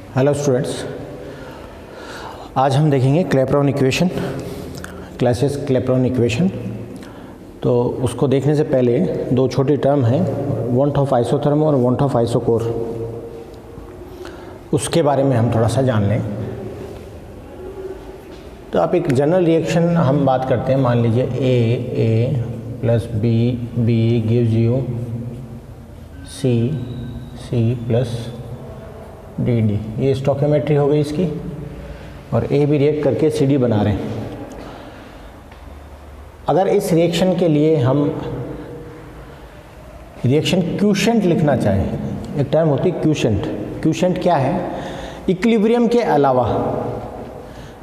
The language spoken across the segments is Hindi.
हेलो स्टूडेंट्स, आज हम देखेंगे Clapeyron equation, Clausius Clapeyron equation. तो उसको देखने से पहले दो छोटी टर्म हैं, वांट ऑफ आइसोथर्म और वांट ऑफ आइसोकोर, उसके बारे में हम थोड़ा सा जान लें। तो आप एक जनरल रिएक्शन हम बात करते हैं, मान लीजिए A plus B gives you C plus D, ये स्टोकियोमेट्री हो गई इसकी, और ए भी रिएक्ट करके सी डी बना रहे हैं। अगर इस रिएक्शन के लिए हम रिएक्शन क्यूशेंट लिखना चाहें, एक टर्म होती है क्यूशेंट। क्यूशेंट क्या है? इक्विलिब्रियम के अलावा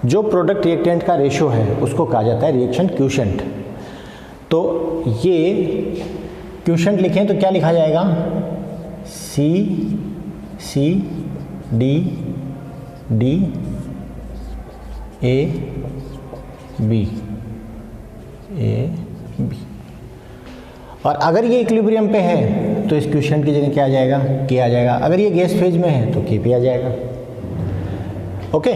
जो प्रोडक्ट रिएक्टेंट का रेशियो है उसको कहा जाता है रिएक्शन क्यूशेंट। तो ये क्यूशेंट लिखें तो क्या लिखा जाएगा? C D A B. और अगर ये इक्विलिब्रियम पे है तो इस क्यूशेंट की जगह क्या आ जाएगा? के आ जाएगा। अगर ये गैस फेज में है तो के पे आ जाएगा। ओके,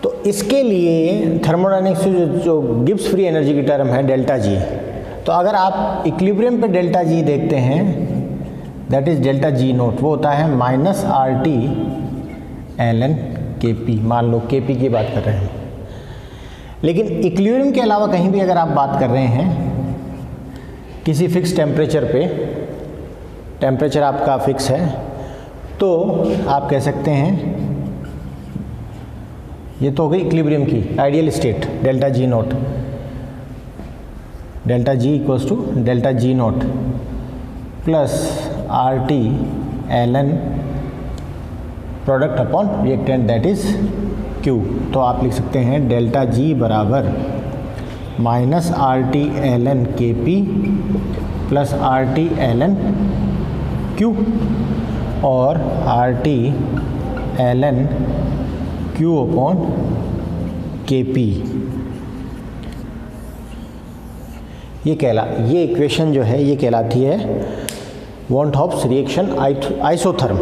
तो इसके लिए थर्मोडायनेमिक्स से जो गिब्स फ्री एनर्जी की टर्म है डेल्टा जी, तो अगर आप इक्विलिब्रियम पे डेल्टा जी देखते हैं, that is delta G naught, वो होता है minus R T L N K P. मान लो के पी की बात कर रहे हैं, लेकिन इक्विलिब्रियम के अलावा कहीं भी अगर आप बात कर रहे हैं किसी फिक्स टेम्परेचर पे, टेम्परेचर आपका फिक्स है, तो आप कह सकते हैं ये तो हो गई इक्विलिब्रियम की ideal state, delta G naught, delta G equals to delta G naught plus R T L N product upon reactant that is Q. तो आप लिख सकते हैं डेल्टा जी बराबर minus R T L N K P plus R T L N Q, और R T L N Q upon K P. ये इक्वेशन जो है ये कहलाती है वांट ऑफ रिएक्शन आइसोथर्म।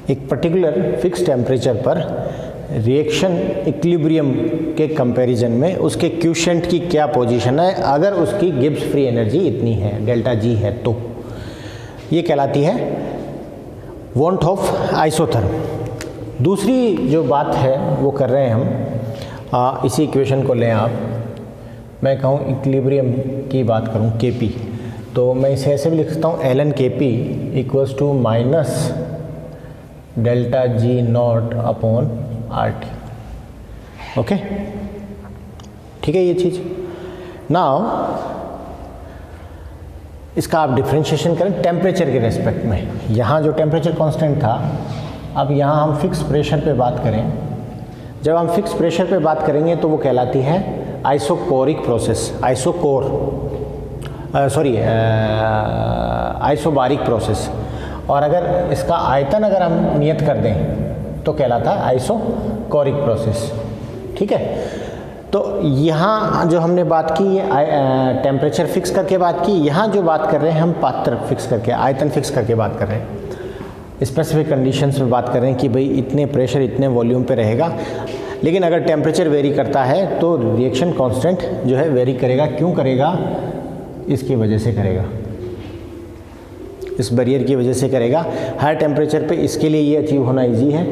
एक पर्टिकुलर फिक्स टेम्परेचर पर रिएक्शन इक्विलिब्रियम के कंपैरिजन में उसके क्यूशेंट की क्या पोजीशन है, अगर उसकी गिब्स फ्री एनर्जी इतनी है, डेल्टा जी है, तो ये कहलाती है वांट ऑफ आइसोथर्म। दूसरी जो बात है वो कर रहे हैं हम, इसी इक्वेशन को लें आप, मैं कहूँ इक्विलिब्रियम की बात करूँ के पी, तो मैं इसे ऐसे भी लिख सकता हूँ L N K P equals to minus delta G naught upon R T. Okay, ठीक है ये चीज़। नाउ इसका आप डिफ्रेंशिएशन करें टेम्परेचर के रेस्पेक्ट में। यहाँ जो टेम्परेचर कांस्टेंट था, अब यहाँ हम फिक्स प्रेशर पे बात करें। जब हम फिक्स प्रेशर पे बात करेंगे तो वो कहलाती है आइसोकोरिक प्रोसेस, आइसोबारिक प्रोसेस। और अगर इसका आयतन अगर हम नियत कर दें तो कहलाता है आइसोकोरिक प्रोसेस। ठीक है, तो यहाँ जो हमने बात की ये टेम्परेचर फिक्स करके बात की, यहाँ जो बात कर रहे हैं हम पात्र फिक्स करके, आयतन फिक्स करके बात कर रहे हैं, स्पेसिफिक कंडीशंस में बात कर रहे हैं कि भाई इतने प्रेशर इतने वॉल्यूम पे रहेगा। लेकिन अगर टेम्परेचर वेरी करता है तो रिएक्शन कांस्टेंट जो है वेरी करेगा। क्यों करेगा? इसकी वजह से करेगा, इस बैरियर की वजह से करेगा। हाई टेम्परेचर पे इसके लिए ये अचीव होना इजी है,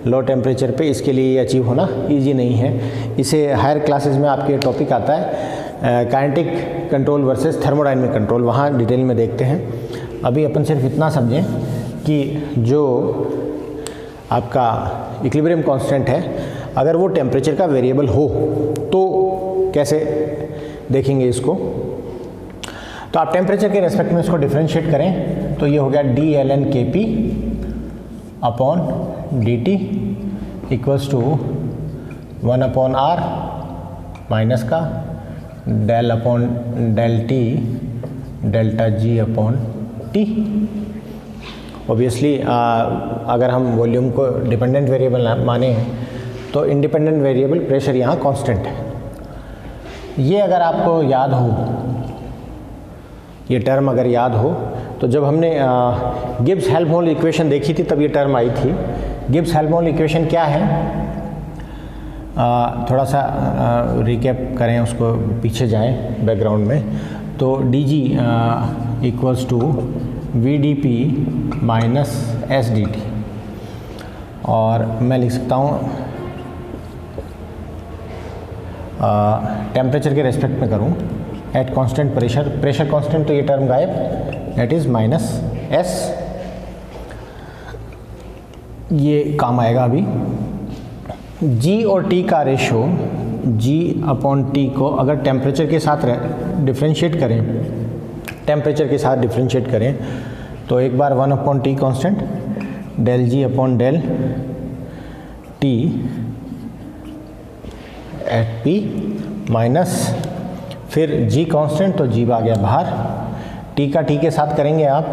लो टेम्परेचर पे इसके लिए ये अचीव होना इजी नहीं है। इसे हायर क्लासेस में आपके टॉपिक आता है kinetic control versus thermodynamic control, वहाँ डिटेल में देखते हैं। अभी अपन सिर्फ इतना समझें कि जो आपका इक्विलिब्रियम कांस्टेंट है, अगर वो टेम्परेचर का वेरिएबल हो तो कैसे देखेंगे इसको। तो आप टेम्परेचर के रेस्पेक्ट में इसको डिफ्रेंशिएट करें तो ये हो गया D L N K P upon D T equals to 1 upon R minus का del upon del T delta G upon T. Obviously अगर हम वॉल्यूम को डिपेंडेंट वेरिएबल माने तो इंडिपेंडेंट वेरिएबल प्रेशर यहाँ कांस्टेंट है। ये अगर आपको याद हो, ये टर्म अगर याद हो तो जब हमने गिब्स हेल्महोल्ट्ज इक्वेशन देखी थी तब ये टर्म आई थी। गिब्स हेल्महोल्ट्ज इक्वेशन क्या है, थोड़ा सा रिकैप करें, उसको पीछे जाएं बैकग्राउंड में। तो D G equals to V D P minus S D T, और मैं लिख सकता हूँ टेम्परेचर के रेस्पेक्ट में करूँ at constant pressure, pressure constant तो ये टर्म गायब, दैट इज़ माइनस एस, ये काम आएगा अभी। जी और टी का रेशो, जी अपॉन टी को अगर टेम्परेचर के साथ डिफ्रेंशिएट करें, टेम्परेचर के साथ डिफ्रेंशिएट करें तो एक बार 1 upon T constant, del G upon del T at P minus फिर जी कांस्टेंट, तो जी आ गया बाहर, टी का टी के साथ करेंगे आप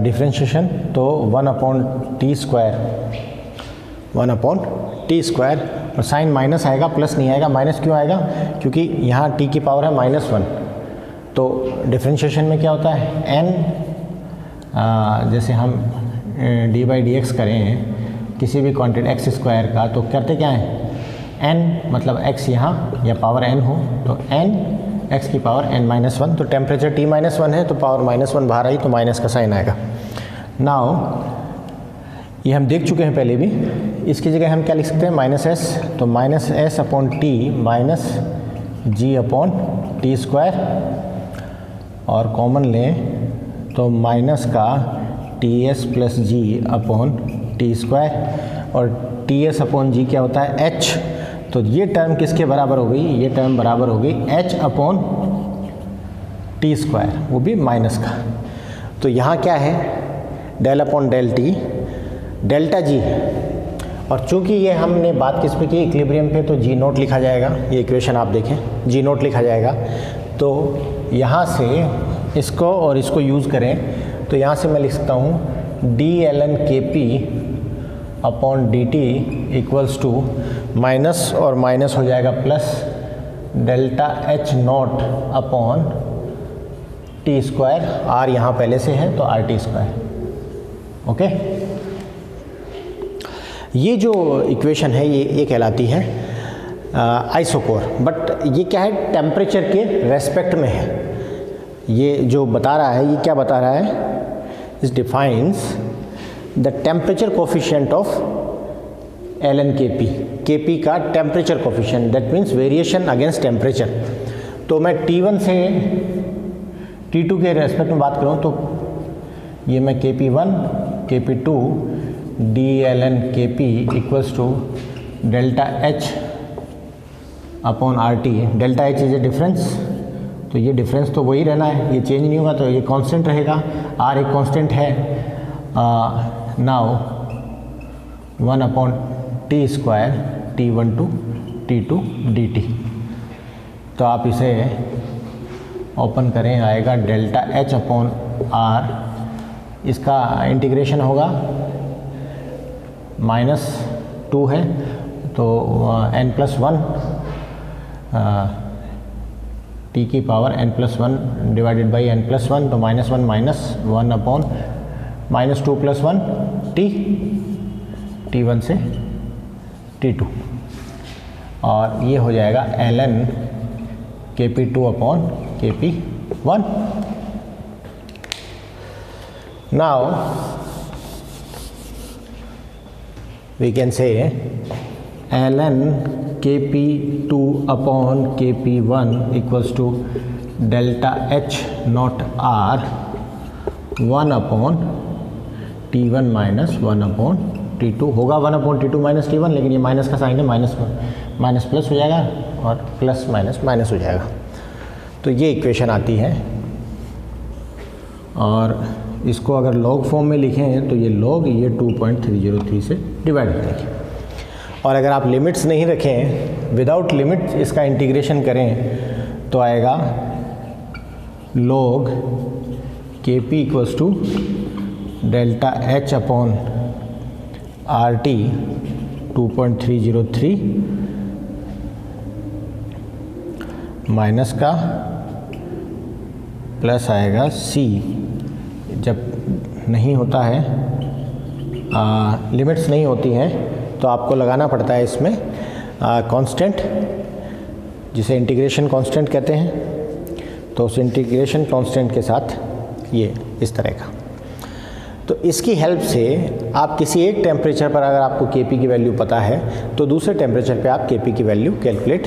डिफ्रेंशिएशन तो 1 upon T square, 1 upon T square, और साइन माइनस आएगा, प्लस नहीं आएगा। माइनस क्यों आएगा, क्योंकि यहाँ टी की पावर है -1, तो डिफ्रेंशिएशन में क्या होता है n, जैसे हम डी बाई डी एक्स करें किसी भी क्वांटिटी एक्स स्क्वायर का, तो करते क्या हैं n मतलब x यहाँ या पावर n हो तो n x की पावर n-1, तो टेम्परेचर T-1 है तो पावर -1 बाहर आई तो माइनस का साइन आएगा। नाउ ये हम देख चुके हैं पहले भी, इसकी जगह हम क्या लिख सकते हैं -s, तो -s अपॉन टी माइनस जी अपॉन टी स्क्वायर, और कॉमन लें तो माइनस का ts प्लस जी अपॉन टी स्क्वायर, और ts अपॉन जी क्या होता है h, तो ये टर्म किसके बराबर हो गई, ये टर्म बराबर हो गई h अपॉन टी स्क्वायर, वो भी माइनस का। तो यहाँ क्या है del upon del T, delta G है, और चूंकि ये हमने बात किस पे की इक्विलिब्रियम पे, तो जी नोट लिखा जाएगा, ये इक्वेशन आप देखें जी नोट लिखा जाएगा। तो यहाँ से इसको और इसको यूज़ करें तो यहाँ से मैं लिख सकता हूँ D L N K P upon D T equals to minus और माइनस हो जाएगा plus delta H naught upon T square, R यहाँ पहले से है तो आर टी स्क्वायर। ओके, ये जो इक्वेशन है ये कहलाती है आइसोकोर, बट ये क्या है टेम्परेचर के रेस्पेक्ट में है। ये जो बता रहा है, ये क्या बता रहा है, इस defines the temperature coefficient of L N K P, K P का temperature coefficient, that means variation against temperature. तो मैं T1 से T2 के रेस्पेक्ट में बात करूँ तो ये मैं KP1 KP2 D L N K P equals to delta H upon R T, delta H is a difference, तो ये डिफरेंस तो वही रहना है, ये चेंज नहीं होगा, तो ये कांस्टेंट रहेगा, आर एक कांस्टेंट है। Now 1 upon T square T1 to T2 dt, तो आप इसे ओपन करें आएगा डेल्टा एच अपॉन आर, इसका इंटीग्रेशन होगा -2 है तो n+1 टी की power n+1 divided by n+1, तो -1 माइनस 1 अपॉन -2 + 1 टी, T1 से T2, और ये हो जाएगा ln KP2 upon KP1। Now we can say ln KP2 upon KP1 equals to delta H not R 1 upon T1 minus 1 upon T2 होगा, 1 upon T2 माइनस T1, लेकिन ये माइनस का साइन है, माइनस प्लस हो जाएगा और प्लस माइनस माइनस हो जाएगा। तो ये इक्वेशन आती है, और इसको अगर लॉग फॉर्म में लिखें तो ये लॉग ये 2.303 से डिवाइड करेंगे, और अगर आप लिमिट्स नहीं रखें, विदाउट लिमिट इसका इंटीग्रेशन करें तो आएगा लॉग के P equals to delta H upon R T 2.303 minus का प्लस आएगा सी जब नहीं होता है, लिमिट्स नहीं होती हैं, तो आपको लगाना पड़ता है इसमें कांस्टेंट, जिसे इंटीग्रेशन कांस्टेंट कहते हैं। तो उस इंटीग्रेशन कांस्टेंट के साथ ये इस तरह का। तो इसकी हेल्प से आप किसी एक टेम्परेचर पर अगर आपको Kp की वैल्यू पता है तो दूसरे टेम्परेचर पे आप Kp की वैल्यू कैलकुलेट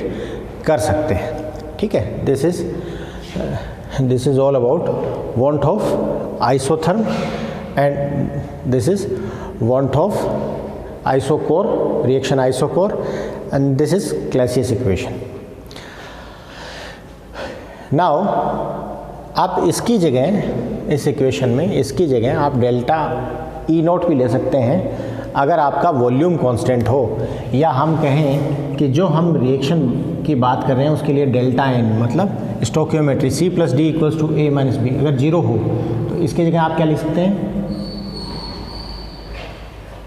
कर सकते हैं। ठीक है, this is all about want Hoff isotherm and this is want Hoff isochore, reaction isochore, and this is Clausius equation. Now आप इसकी जगह, इस इक्वेशन में इसकी जगह आप डेल्टा ई नॉट भी ले सकते हैं अगर आपका वॉल्यूम कांस्टेंट हो, या हम कहें कि जो हम रिएक्शन की बात कर रहे हैं उसके लिए डेल्टा एन मतलब stoichiometry C plus D equals to A minus B अगर जीरो हो तो इसकी जगह आप क्या लिख सकते हैं,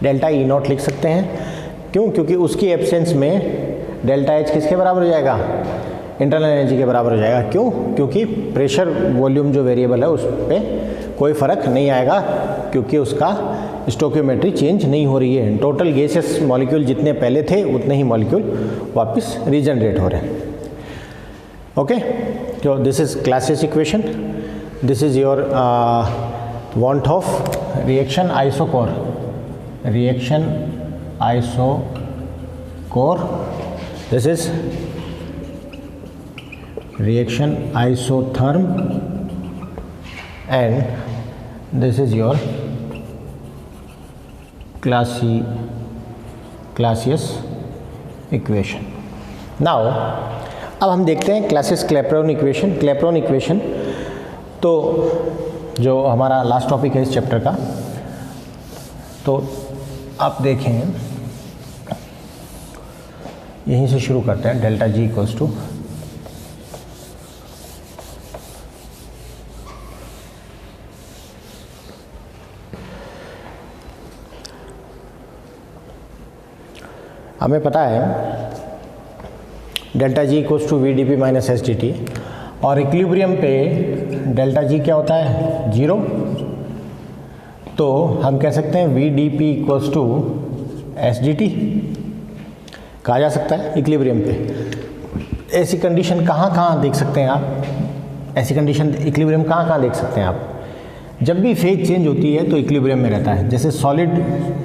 डेल्टा ई नॉट लिख सकते हैं। क्यों? क्योंकि उसकी एब्सेंस में डेल्टा एच किसके बराबर हो जाएगा, इंटरनल एनर्जी के बराबर हो जाएगा। क्यों? क्योंकि प्रेशर वॉल्यूम जो वेरिएबल है उस पर कोई फ़र्क नहीं आएगा, क्योंकि उसका स्टोकियोमेट्री चेंज नहीं हो रही है। टोटल गैसेस मॉलिक्यूल जितने पहले थे उतने ही मॉलिक्यूल वापस रीजनरेट हो रहे हैं। ओके, तो this is Clausius equation, this is your want Hoff reaction isochore, reaction isochore, this is reaction isotherm, and this is your classious equation. Now अब हम देखते हैं Clausius Clapeyron equation. Clapeyron equation तो जो हमारा लास्ट टॉपिक है इस चैप्टर का, तो आप देखें यहीं से शुरू करते हैं। डेल्टा जी इक्वल्स टू हमें पता है delta G equals to V D P minus S D T, और इक्विलिब्रियम पे डेल्टा जी क्या होता है, जीरो। तो हम कह सकते हैं V D P equals to S D T कहा जा सकता है इक्विलिब्रियम पे। ऐसी कंडीशन कहाँ देख सकते हैं आप, ऐसी कंडीशन इक्विलिब्रियम कहाँ देख सकते हैं आप, जब भी फेज चेंज होती है तो इक्विलिब्रियम में रहता है। जैसे सॉलिड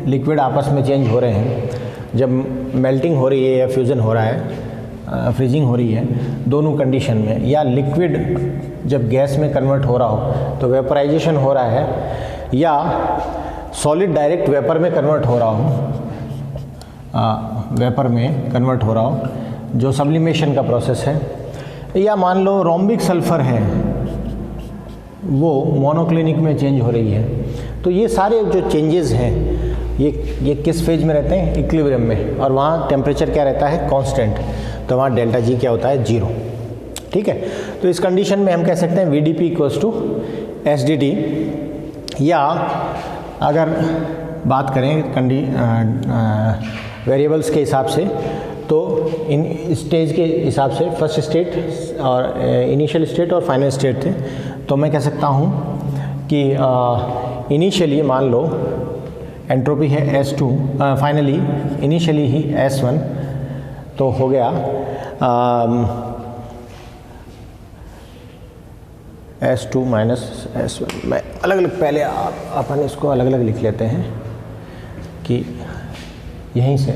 लिक्विड आपस में चेंज हो रहे हैं, जब मेल्टिंग हो रही है या फ्यूज़न हो रहा है, फ्रीजिंग हो रही है, दोनों कंडीशन में, या लिक्विड जब गैस में कन्वर्ट हो रहा हो तो वेपराइजेशन हो रहा है, या सॉलिड डायरेक्ट वेपर में कन्वर्ट हो रहा हो, वेपर में कन्वर्ट हो रहा हो जो सब्लिमेशन का प्रोसेस है, या मान लो रोम्बिक सल्फर है वो मोनोक्लिनिक में चेंज हो रही है। तो ये सारे जो चेंजेस हैं ये किस फेज में रहते हैं, इक्विलिब्रियम में, और वहाँ टेम्परेचर क्या रहता है, कांस्टेंट। तो वहाँ डेल्टा जी क्या होता है, जीरो। ठीक है, तो इस कंडीशन में हम कह सकते हैं V D P equals to S D T, या अगर बात करें वेरिएबल्स के हिसाब से तो इन स्टेज के हिसाब से फर्स्ट स्टेट और इनिशियल स्टेट और फाइनल स्टेट थे। तो मैं कह सकता हूँ कि इनिशियली मान लो एंट्रोपी है S2, फाइनली इनिशियली ही S1, तो हो गया S2 माइनस S1। मैं अलग अलग पहले अपन इसको अलग अलग लिख लेते हैं कि यहीं से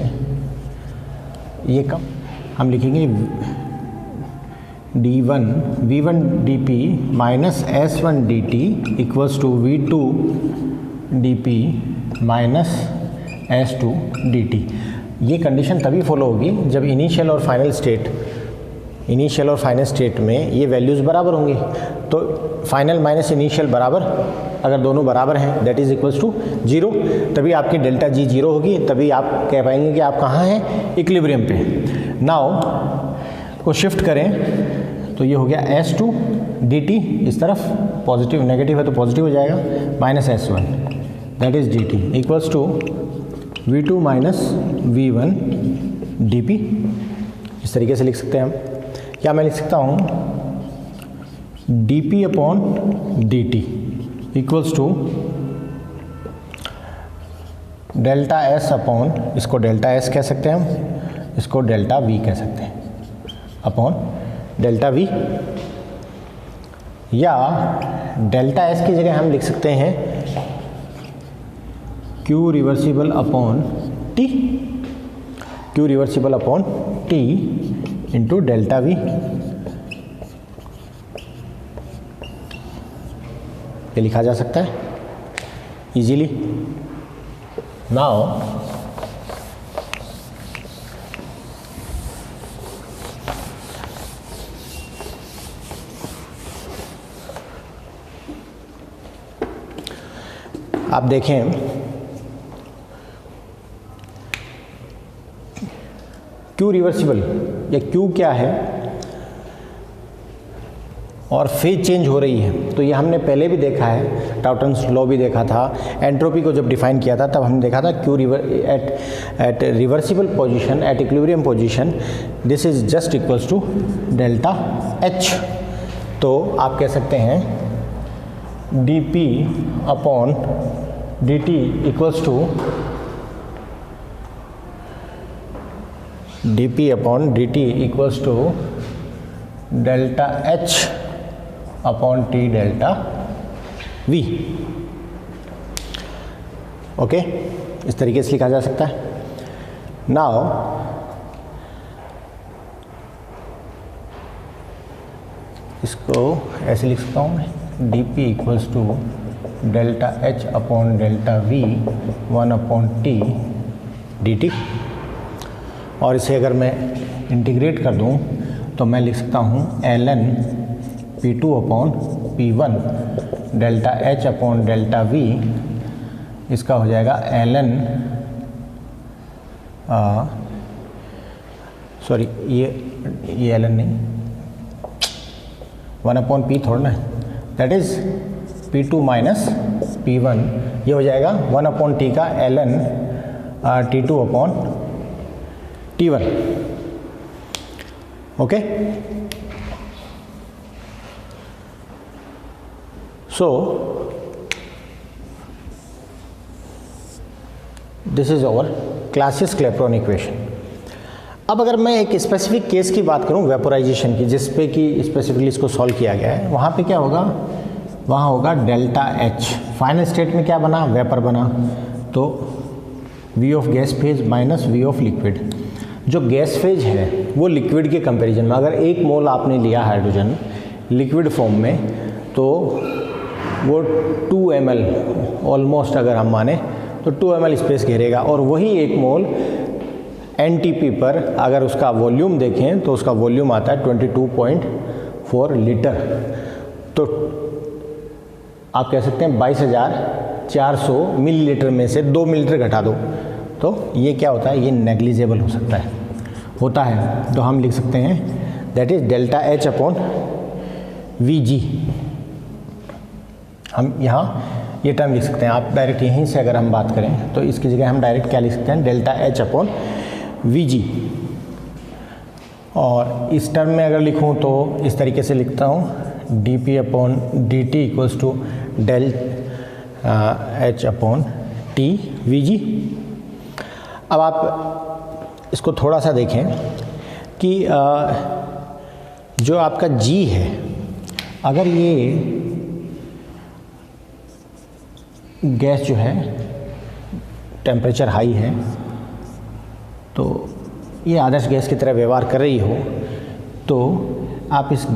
ये कम हम लिखेंगे D1 V1 dP minus S1 dt equals to V2 dP minus S2 dt। ये कंडीशन तभी फॉलो होगी जब इनिशियल और फाइनल स्टेट में ये वैल्यूज़ बराबर होंगी। तो फाइनल माइनस इनिशियल बराबर, अगर दोनों बराबर हैं that is equals to zero, तभी आपकी डेल्टा जी जीरो होगी, तभी आप कह पाएंगे कि आप कहाँ हैं, इक्विलिब्रियम पे। नाउ को शिफ्ट करें तो ये हो गया S2 dt, इस तरफ पॉजिटिव, नेगेटिव है तो पॉजिटिव हो जाएगा, minus S1 that is dt equals to V2 minus V1 dP। इस तरीके से लिख सकते हैं हम। क्या मैं लिख सकता हूँ dP upon dt equals to delta S upon, इसको डेल्टा एस कह सकते हैं हम, इसको डेल्टा वी कह सकते हैं, अपॉन डेल्टा वी, या डेल्टा एस की जगह हम लिख सकते हैं Q reversible upon T, Q reversible upon T into delta we. ये लिखा जा सकता है इजीली। नाउ आप देखें क्यू रिवर्सिबल या क्यू क्या है और फेज चेंज हो रही है, तो ये हमने पहले भी देखा है, डाल्टन्स लॉ भी देखा था, एंट्रोपी को जब डिफाइन किया था तब हमने देखा था Q at reversible position, at equilibrium position, this is just equals to delta H. तो आप कह सकते हैं D P upon D T equals to D P upon D T equals to delta H upon T delta V. Okay, इस तरीके से लिखा जा सकता है। नाउ इसको ऐसे लिख सकता हूँ मैं, D P equals to delta H upon delta V 1 upon T D T, और इसे अगर मैं इंटीग्रेट कर दूँ तो मैं लिख सकता हूँ ln P2 upon P1 delta H upon delta V, इसका हो जाएगा ln सॉरी ये ln नहीं, 1 अपॉन P थोड़ा ना, that is P2 minus P1, ये हो जाएगा 1 अपॉन T का ln T2 upon T1। Okay, so this is our Clausius Clapeyron equation. अब अगर मैं एक स्पेसिफिक केस की बात करूं वेपोराइजेशन की, जिस पे कि स्पेसिफिकली इसको सॉल्व किया गया है, वहाँ पे क्या होगा, वहाँ होगा डेल्टा एच, फाइनल स्टेट में क्या बना, वेपर बना, तो V of gas phase minus V of liquid. जो गैस फेज है वो लिक्विड के कंपैरिजन में, अगर 1 मोल आपने लिया हाइड्रोजन लिक्विड फॉर्म में, तो वो 2 ml ऑलमोस्ट, अगर हम माने तो 2 ml स्पेस घेरेगा, और वही 1 मोल NTP पर अगर उसका वॉल्यूम देखें तो उसका वॉल्यूम आता है 22.4 लीटर। तो आप कह सकते हैं 22,400 मिलीलीटर में से 2 मिलीलीटर घटा दो, तो ये क्या होता है, ये नेग्लिजिबल हो सकता है, होता है। तो हम लिख सकते हैं that is delta H upon we जी। हम यहाँ ये टर्म लिख सकते हैं, आप डायरेक्ट यहीं से अगर हम बात करें तो इसकी जगह हम डायरेक्ट क्या लिख सकते हैं, डेल्टा एच अपॉन वी जी। और इस टर्म में अगर लिखूँ तो इस तरीके से लिखता हूँ, D P upon D T equals to del H upon T V G. अब आप इसको थोड़ा सा देखें कि जो आपका G है, अगर ये गैस जो है टेम्परेचर हाई है, तो ये आदर्श गैस की तरह व्यवहार कर रही हो, तो आप इस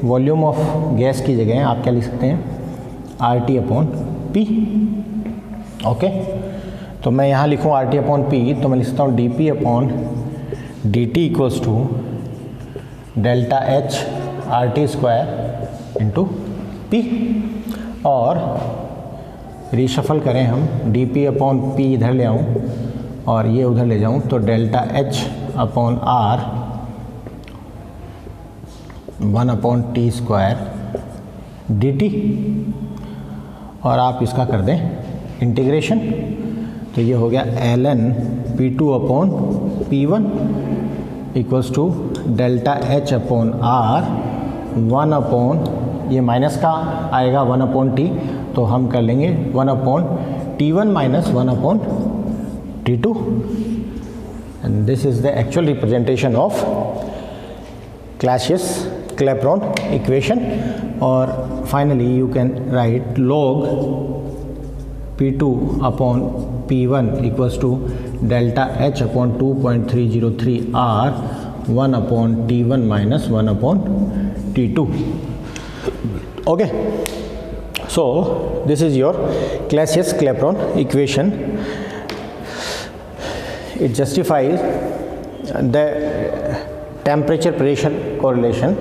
वॉल्यूम ऑफ गैस की जगह आप क्या लिख सकते हैं, RT अपॉन P। ओके, तो मैं यहाँ लिखूँ RT अपॉन P, तो मैं लिख सकता हूँ DP upon DT equals to delta H RT square into P। और रीशफल करें हम, DP अपॉन P इधर ले आऊँ और ये उधर ले जाऊँ, तो delta H upon R 1 upon T square DT। और आप इसका कर दें इंटीग्रेशन, तो ये हो गया ln P2 upon P1 equals to delta H upon R 1 upon, ये माइनस का आएगा 1 अपॉन T, तो हम कर लेंगे 1/T1 minus 1/T2 and this is the actual representation of Clausius Clapeyron equation. और finally you can write log P2 upon P1 equals to delta H upon 2.303 R 1/T1 minus 1/T2. Okay, so this is your Clausius-Clapeyron equation. It justifies the temperature pressure correlation.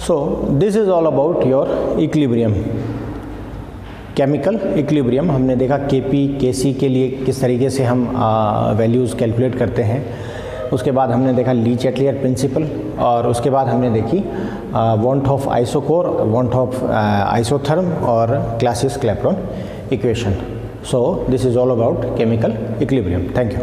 So this is all about your equilibrium, chemical equilibrium. हमने देखा Kp Kc के लिए किस तरीके से हम वैल्यूज़ कैलकुलेट करते हैं. उसके बाद हमने देखा ली-चैटलियर प्रिंसिपल, और उसके बाद हमने देखी van't Hoff isochore, van't Hoff isotherm और Clausius Clapeyron equation. So this is all about chemical equilibrium. Thank you.